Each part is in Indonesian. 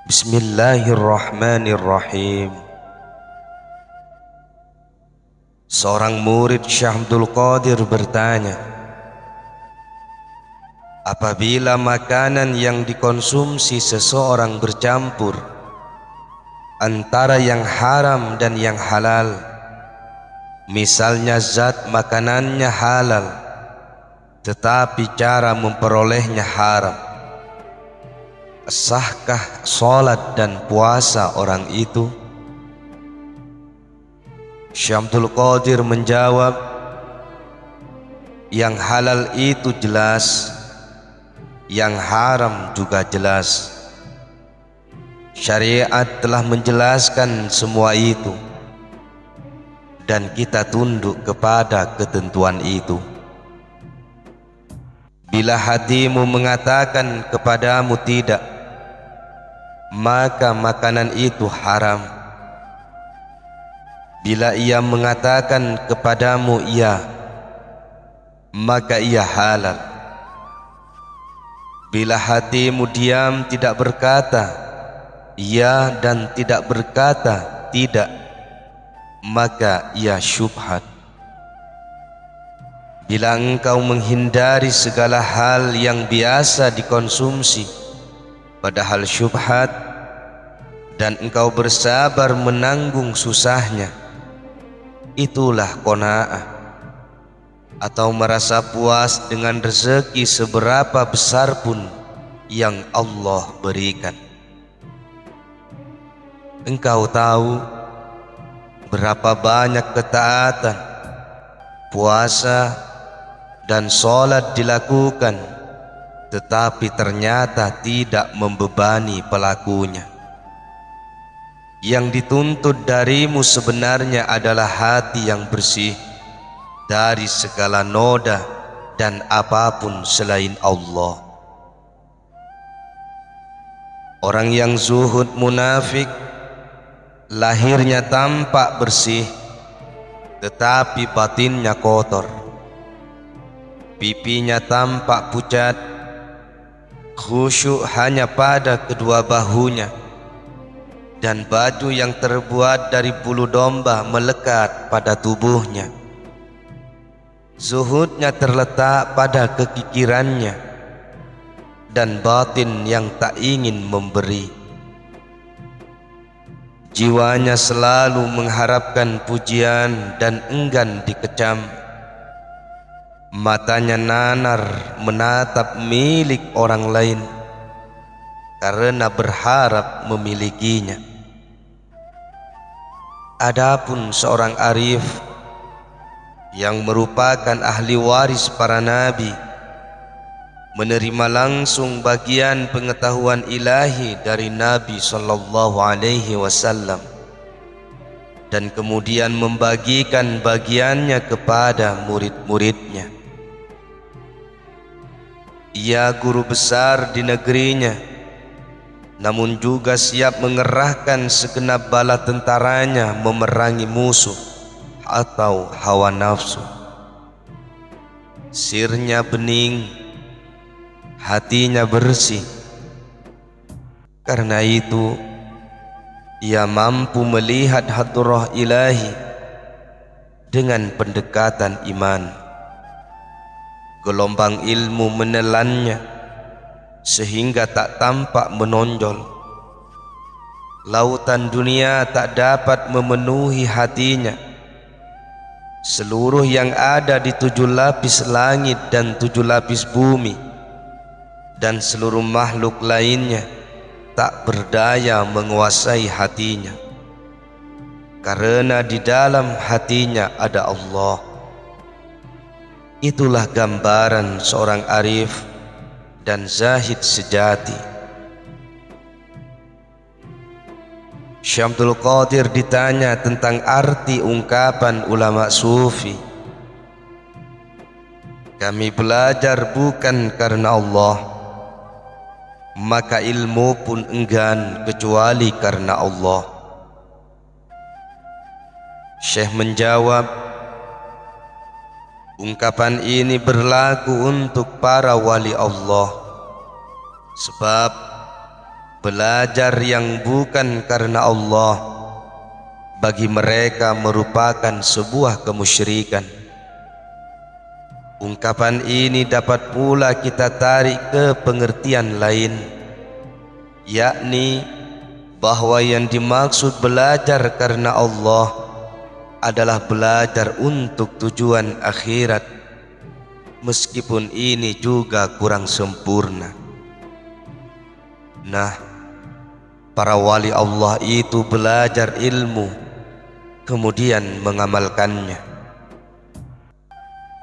Bismillahirrahmanirrahim. Seorang murid Syekh Abdul Qadir bertanya, apabila makanan yang dikonsumsi seseorang bercampur antara yang haram dan yang halal, misalnya zat makanannya halal tetapi cara memperolehnya haram, sahkah sholat dan puasa orang itu? Syekh Abdul Qadir menjawab, yang halal itu jelas, yang haram juga jelas. Syariat telah menjelaskan semua itu dan kita tunduk kepada ketentuan itu. Bila hatimu mengatakan kepadamu tidak, maka makanan itu haram. Bila ia mengatakan kepadamu iya, maka ia halal. Bila hatimu diam tidak berkata iya dan tidak berkata tidak, maka ia syubhat. Bila engkau menghindari segala hal yang biasa dikonsumsi padahal syubhat, dan engkau bersabar menanggung susahnya, itulah qanaah, atau merasa puas dengan rezeki seberapa besar pun yang Allah berikan. Engkau tahu berapa banyak ketaatan, puasa dan sholat dilakukan, tetapi ternyata tidak membebani pelakunya. Yang dituntut darimu sebenarnya adalah hati yang bersih dari segala noda dan apapun selain Allah. Orang yang zuhud munafik lahirnya tampak bersih tetapi batinnya kotor. Pipinya tampak pucat, khusyuk hanya pada kedua bahunya, dan baju yang terbuat dari bulu domba melekat pada tubuhnya. Zuhudnya terletak pada kekikirannya dan batin yang tak ingin memberi. Jiwanya selalu mengharapkan pujian dan enggan dikecam. Matanya nanar menatap milik orang lain karena berharap memilikinya. Adapun seorang arif yang merupakan ahli waris para nabi, menerima langsung bagian pengetahuan ilahi dari Nabi sallallahu alaihi wasallam dan kemudian membagikan bagiannya kepada murid-muridnya. Ia guru besar di negerinya, namun juga siap mengerahkan segenap bala tentaranya memerangi musuh atau hawa nafsu. Sirnya bening, hatinya bersih. Karena itu ia mampu melihat hadrah ilahi dengan pendekatan iman. Gelombang ilmu menelannya sehingga tak tampak menonjol. Lautan dunia tak dapat memenuhi hatinya. Seluruh yang ada di 7 lapis langit dan 7 lapis bumi dan seluruh makhluk lainnya tak berdaya menguasai hatinya, karena di dalam hatinya ada Allah. Itulah gambaran seorang arif dan zahid sejati. Syekh Abdul Qadir ditanya tentang arti ungkapan ulama sufi. Kami belajar bukan karena Allah, maka ilmu pun enggan kecuali karena Allah. Syekh menjawab, ungkapan ini berlaku untuk para wali Allah, sebab Belajar yang bukan karena Allah bagi mereka merupakan sebuah kemusyrikan. Ungkapan ini dapat pula kita tarik ke pengertian lain, yakni bahwa yang dimaksud belajar karena Allah adalah belajar untuk tujuan akhirat, meskipun ini juga kurang sempurna. Nah, para wali Allah itu belajar ilmu kemudian mengamalkannya.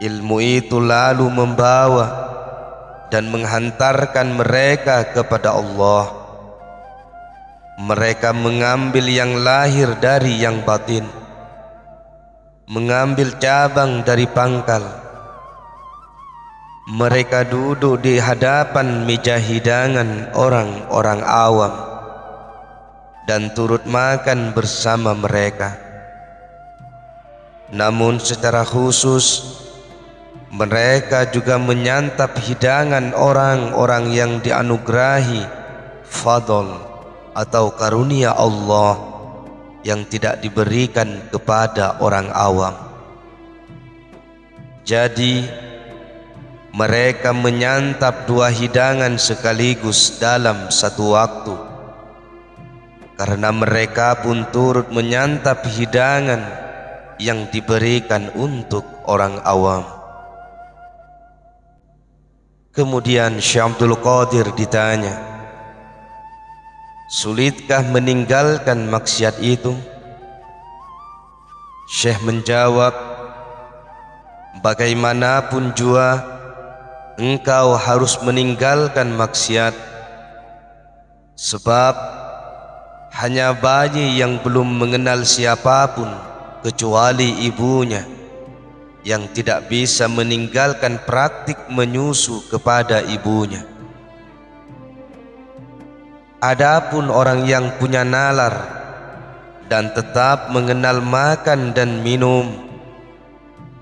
Ilmu itu lalu membawa dan menghantarkan mereka kepada Allah. Mereka mengambil yang lahir dari yang batin, mengambil cabang dari pangkal. Mereka duduk di hadapan meja hidangan orang-orang awam dan turut makan bersama mereka. Namun secara khusus mereka juga menyantap hidangan orang-orang yang dianugerahi fadl atau karunia Allah yang tidak diberikan kepada orang awam. Jadi mereka menyantap dua hidangan sekaligus dalam satu waktu, karena mereka pun turut menyantap hidangan yang diberikan untuk orang awam. Kemudian Syekh Abdul Qadir ditanya, sulitkah meninggalkan maksiat itu? Syekh menjawab, bagaimanapun jua engkau harus meninggalkan maksiat, sebab hanya bayi yang belum mengenal siapapun kecuali ibunya yang tidak bisa meninggalkan praktik menyusu kepada ibunya. Adapun orang yang punya nalar dan tetap mengenal makan dan minum,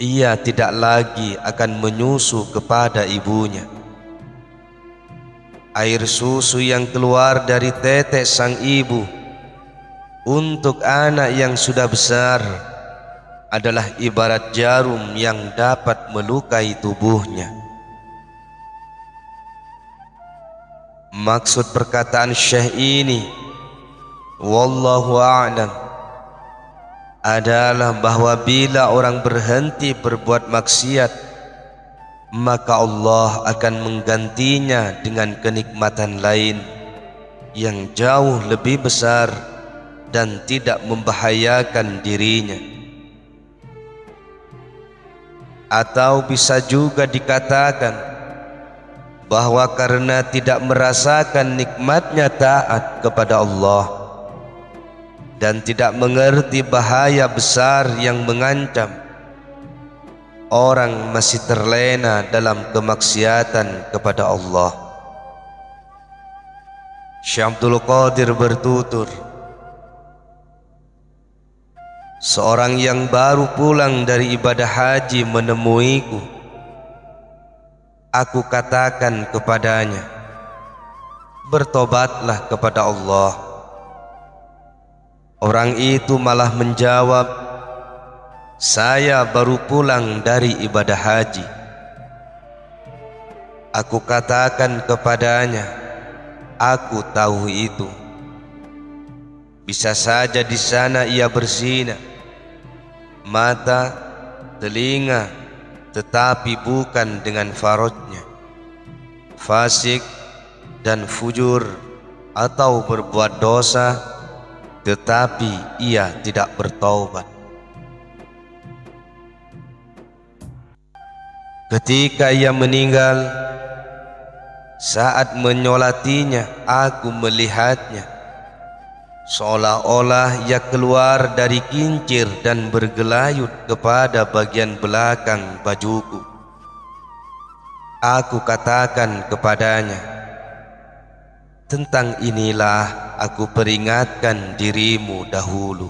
ia tidak lagi akan menyusu kepada ibunya. Air susu yang keluar dari tetek sang ibu untuk anak yang sudah besar adalah ibarat jarum yang dapat melukai tubuhnya. Maksud perkataan Syekh ini, wallahu a'lam, adalah bahwa bila orang berhenti berbuat maksiat, maka Allah akan menggantinya dengan kenikmatan lain yang jauh lebih besar dan tidak membahayakan dirinya. Atau bisa juga dikatakan bahwa karena tidak merasakan nikmatnya taat kepada Allah dan tidak mengerti bahaya besar yang mengancam, orang masih terlena dalam kemaksiatan kepada Allah. Syekh Abdul Qadir bertutur, seorang yang baru pulang dari ibadah haji menemuiku. Aku katakan kepadanya, bertobatlah kepada Allah. Orang itu malah menjawab, saya baru pulang dari ibadah haji. Aku katakan kepadanya, aku tahu itu. Bisa saja di sana ia berzina, mata, telinga, tetapi bukan dengan farajnya, fasik dan fujur, atau berbuat dosa tetapi ia tidak bertaubat. Ketika ia meninggal, saat menyolatinya aku melihatnya, seolah-olah ia keluar dari kincir dan bergelayut kepada bagian belakang bajuku. Aku katakan kepadanya, tentang inilah aku peringatkan dirimu dahulu.